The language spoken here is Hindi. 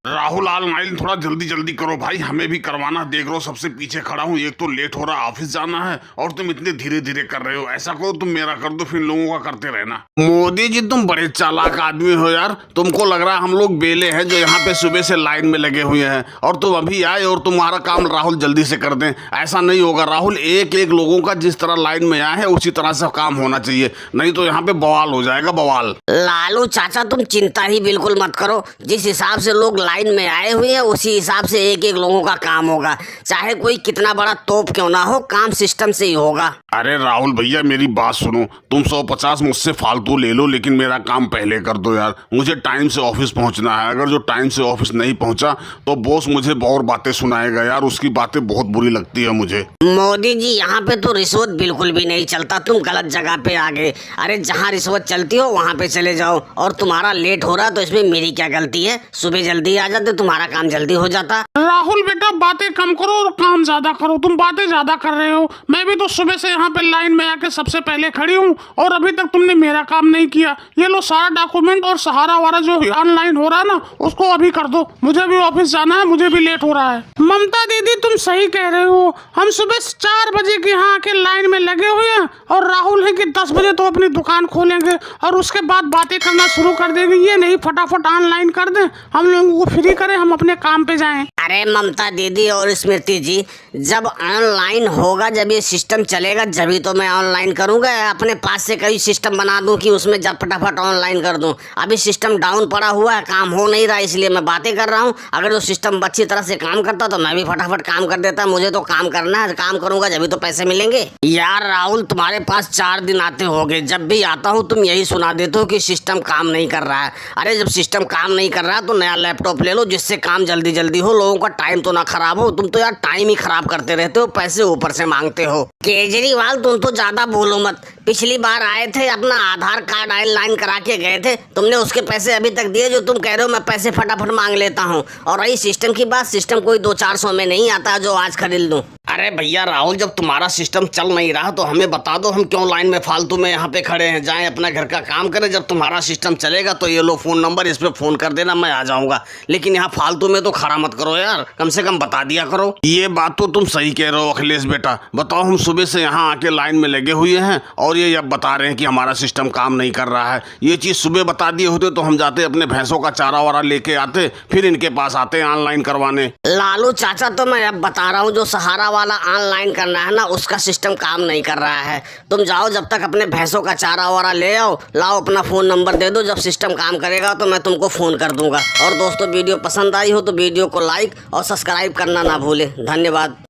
राहुल ऑनलाइन थोड़ा जल्दी जल्दी करो भाई, हमें भी करवाना। देख लो सबसे पीछे खड़ा हूँ, एक तो लेट हो रहा, ऑफिस जाना है और तुम इतने धीरे धीरे कर रहे हो। ऐसा करो तुम मेरा कर दो, फिर लोगों का करते रहना। मोदी जी तुम बड़े चालाक आदमी हो यार, तुमको लग रहा है हम लोग बेले हैं जो यहाँ पे सुबह से लाइन में लगे हुए हैं और तुम अभी आए और तुम्हारा काम राहुल जल्दी से कर दें। ऐसा नहीं होगा राहुल, एक एक लोगों का जिस तरह लाइन में आए हैं उसी तरह से काम होना चाहिए, नहीं तो यहाँ पे बवाल हो जाएगा बवाल। लालू चाचा तुम चिंता ही बिल्कुल मत करो, जिस हिसाब से लोग लाइन में आए हुए हैं उसी हिसाब से एक एक लोगों का काम होगा। चाहे कोई कितना बड़ा तोप क्यों ना हो, काम सिस्टम से ही होगा। अरे राहुल भैया मेरी बात सुनो, तुम 150 मुझसे फालतू ले लो लेकिन मेरा काम पहले कर दो यार। मुझे टाइम से ऑफिस पहुंचना है, अगर जो टाइम से ऑफिस नहीं पहुंचा तो बॉस मुझे और बातें सुनाएगा यार, उसकी बातें बहुत बुरी लगती है मुझे। मोदी जी यहाँ पे तो रिश्वत बिल्कुल भी नहीं चलता, तुम गलत जगह पे आ गए। अरे जहाँ रिश्वत चलती हो वहाँ पे चले जाओ। और तुम्हारा लेट हो रहा तो इसमें मेरी क्या गलती है? सुबह जल्दी आ जाते, तुम्हारा काम जल्दी हो जाता। राहुल बेटा बातें कम करो और काम ज्यादा करो, तुम बातें ज्यादा कर रहे हो। मैं भी तो सुबह से यहाँ पे लाइन में आके सबसे पहले खड़ी हूँ और अभी तक तुमने मेरा काम नहीं किया। ये लो सारा डॉक्यूमेंट और सहारा वाला जो ऑनलाइन हो रहा है ना, उसको अभी कर दो, मुझे भी ऑफिस जाना है, मुझे भी लेट हो रहा है। ममता दीदी तुम सही कह रहे हो, हम सुबह 4 बजे के यहाँ आके लाइन में लगे हुए हैं और राहुल है कि 10 बजे तो अपनी दुकान खोलेंगे और उसके बाद बातें करना शुरू कर देंगे। ये नहीं फटाफट ऑनलाइन कर दें, हम लोगों को फ्री करें, हम अपने काम पे जाएं। अरे ममता दीदी और स्मृति जी, जब ऑनलाइन होगा, जब ये सिस्टम चलेगा जभी तो मैं ऑनलाइन करूंगा। अपने पास से कोई सिस्टम बना दूं कि उसमें जब फटाफट ऑनलाइन कर दूं। अभी सिस्टम डाउन पड़ा हुआ है, काम हो नहीं रहा, इसलिए मैं बातें कर रहा हूं। अगर वो सिस्टम अच्छी तरह से काम करता तो मैं भी फटाफट काम कर देता। मुझे तो काम करना है, काम करूंगा जभी तो पैसे मिलेंगे। यार राहुल तुम्हारे पास 4 दिन आते होंगे, जब भी आता हूँ तुम यही सुना देते हो कि सिस्टम काम नहीं कर रहा है। अरे जब सिस्टम काम नहीं कर रहा तो नया लैपटॉप ले लो जिससे काम जल्दी जल्दी हो, लोगों का टाइम तो ना खराब हो। तुम तो यार टाइम ही खराब करते रहते हो, पैसे ऊपर से मांगते हो। केजरीवाल तुम तो ज्यादा बोलो मत, पिछली बार आए थे अपना आधार कार्ड ऑनलाइन करा के गए थे, तुमने उसके पैसे अभी तक दिए जो तुम कह रहे हो मैं पैसे फटाफट मांग लेता हूँ। और रही सिस्टम की बात, सिस्टम कोई 200-400 में नहीं आता जो आज खरीद लूँ। अरे भैया राहुल, जब तुम्हारा सिस्टम चल नहीं रहा तो हमें बता दो, हम क्यों लाइन में फालतू में यहाँ पे खड़े हैं। जाएं अपना घर का काम करें, जब तुम्हारा सिस्टम चलेगा तो ये लो फोन नंबर, इस पे फोन कर देना, मैं आ जाऊंगा। लेकिन यहाँ फालतू में तो खड़ा मत करो यार, कम से कम बता दिया करो। ये बात तो तुम सही कह रहे हो अखिलेश बेटा। बताओ हम सुबह से यहाँ आके लाइन में लगे हुए हैं और ये अब बता रहे हैं कि हमारा सिस्टम काम नहीं कर रहा है। ये चीज सुबह बता दिए होते तो हम जाते अपने भैंसों का चारा वारा लेके आते, फिर इनके पास आते ऑनलाइन करवाने। लालू चाचा तो मैं अब बता रहा हूँ, जो सहारा वाला ऑनलाइन करना है ना, उसका सिस्टम काम नहीं कर रहा है। तुम जाओ जब तक अपने भैंसों का चारा वारा ले आओ, लाओ अपना फोन नंबर दे दो, जब सिस्टम काम करेगा तो मैं तुमको फोन कर दूंगा। और दोस्तों वीडियो पसंद आई हो तो वीडियो को लाइक और सब्सक्राइब करना ना भूले। धन्यवाद।